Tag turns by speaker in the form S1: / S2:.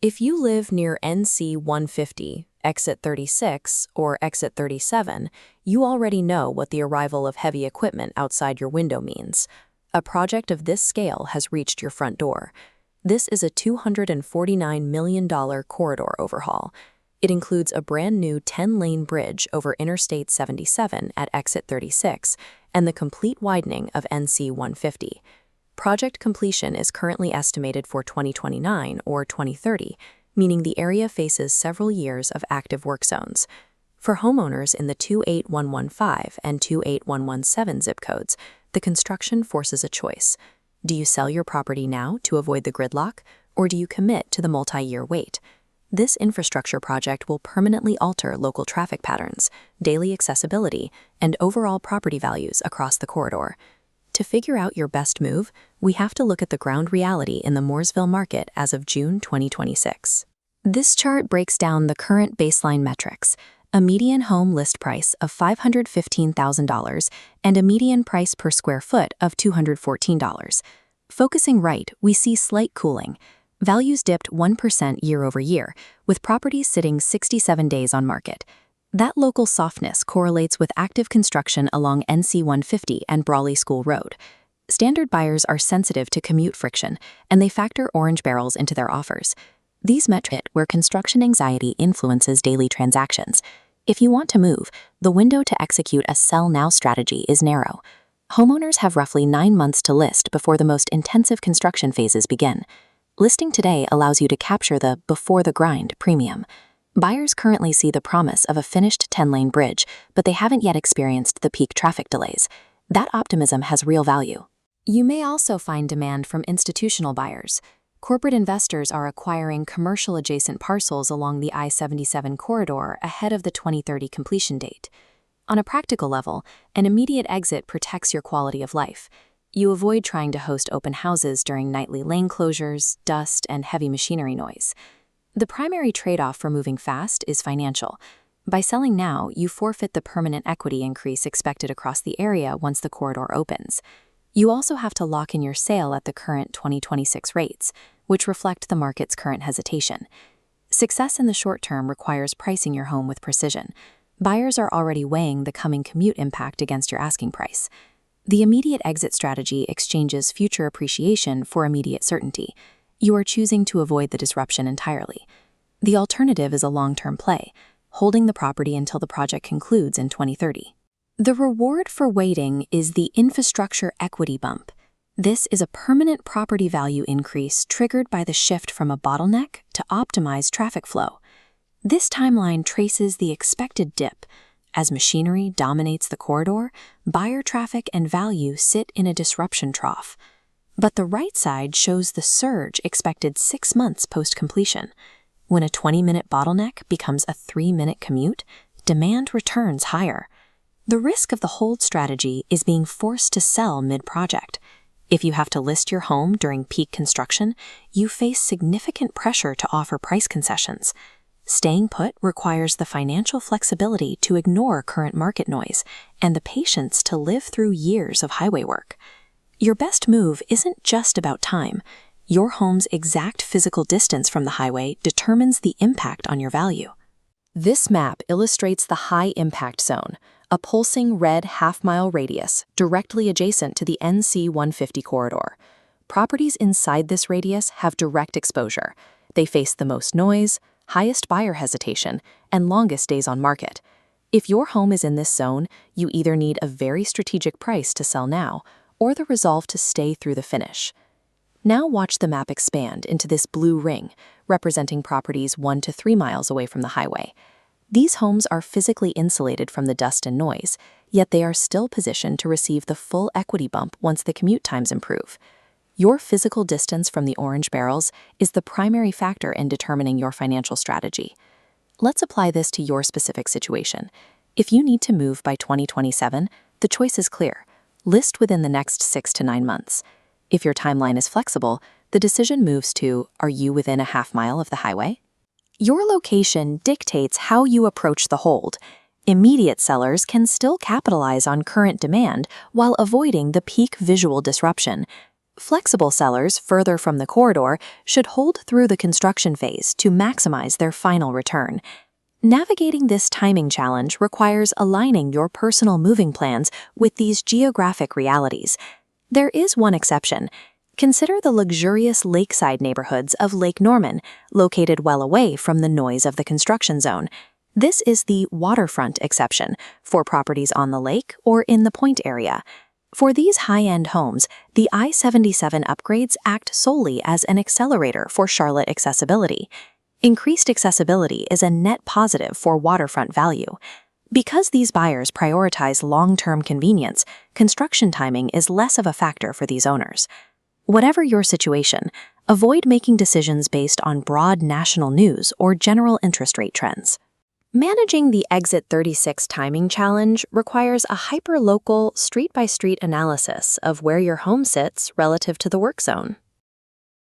S1: If you live near NC 150, exit 36, or exit 37, you already know what the arrival of heavy equipment outside your window means. A project of this scale has reached your front door. This is a $249 million corridor overhaul. It includes a brand new 10-lane bridge over Interstate 77 at exit 36 and the complete widening of NC 150. Project completion is currently estimated for 2029 or 2030, meaning the area faces several years of active work zones. For homeowners in the 28115 and 28117 zip codes, the construction forces a choice. Do you sell your property now to avoid the gridlock, or do you commit to the multi-year wait? This infrastructure project will permanently alter local traffic patterns, daily accessibility, and overall property values across the corridor. To figure out your best move, we have to look at the ground reality in the Mooresville market as of June 2026. This chart breaks down the current baseline metrics: a median home list price of $515,000 and a median price per square foot of $214. Focusing right, we see slight cooling. Values dipped 1% year over year, with properties sitting 67 days on market. That local softness correlates with active construction along NC 150 and Brawley School Road. Standard buyers are sensitive to commute friction, and they factor orange barrels into their offers. These metrics where construction anxiety influences daily transactions. If you want to move, the window to execute a sell now strategy is narrow. Homeowners have roughly 9 months to list before the most intensive construction phases begin. Listing today allows you to capture the before the grind premium. Buyers currently see the promise of a finished 10-lane bridge, but they haven't yet experienced the peak traffic delays. That optimism has real value. You may also find demand from institutional buyers. Corporate investors are acquiring commercial-adjacent parcels along the I-77 corridor ahead of the 2030 completion date. On a practical level, an immediate exit protects your quality of life. You avoid trying to host open houses during nightly lane closures, dust, and heavy machinery noise. The primary trade-off for moving fast is financial. By selling now, you forfeit the permanent equity increase expected across the area once the corridor opens. You also have to lock in your sale at the current 2026 rates, which reflect the market's current hesitation. Success in the short term requires pricing your home with precision. Buyers are already weighing the coming commute impact against your asking price. The immediate exit strategy exchanges future appreciation for immediate certainty. You are choosing to avoid the disruption entirely. The alternative is a long-term play, holding the property until the project concludes in 2030. The reward for waiting is the infrastructure equity bump. This is a permanent property value increase triggered by the shift from a bottleneck to optimized traffic flow. This timeline traces the expected dip. As machinery dominates the corridor, buyer traffic and value sit in a disruption trough. But the right side shows the surge expected 6 months post-completion. When a 20-minute bottleneck becomes a 3-minute commute, demand returns higher. The risk of the hold strategy is being forced to sell mid-project. If you have to list your home during peak construction, you face significant pressure to offer price concessions. Staying put requires the financial flexibility to ignore current market noise and the patience to live through years of highway work. Your best move isn't just about time. Your home's exact physical distance from the highway determines the impact on your value. This map illustrates the high-impact zone, a pulsing red half-mile radius directly adjacent to the NC 150 corridor. Properties inside this radius have direct exposure. They face the most noise, highest buyer hesitation, and longest days on market. If your home is in this zone, you either need a very strategic price to sell now, or the resolve to stay through the finish. Now watch the map expand into this blue ring, representing properties 1 to 3 miles away from the highway. These homes are physically insulated from the dust and noise, yet they are still positioned to receive the full equity bump once the commute times improve. Your physical distance from the orange barrels is the primary factor in determining your financial strategy. Let's apply this to your specific situation. If you need to move by 2027, the choice is clear. List within the next 6 to 9 months. If your timeline is flexible, the decision moves to, are you within a half mile of the highway? Your location dictates how you approach the hold. Immediate sellers can still capitalize on current demand while avoiding the peak visual disruption. Flexible sellers further from the corridor should hold through the construction phase to maximize their final return. Navigating this timing challenge requires aligning your personal moving plans with these geographic realities. There is one exception. Consider the luxurious lakeside neighborhoods of Lake Norman, located well away from the noise of the construction zone. This is the waterfront exception for properties on the lake or in the Point area. For these high-end homes, the I-77 upgrades act solely as an accelerator for Charlotte accessibility. Increased accessibility is a net positive for waterfront value. Because these buyers prioritize long-term convenience, construction timing is less of a factor for these owners. Whatever your situation, avoid making decisions based on broad national news or general interest rate trends. Managing the Exit 36 timing challenge requires a hyper-local, street-by-street analysis of where your home sits relative to the work zone.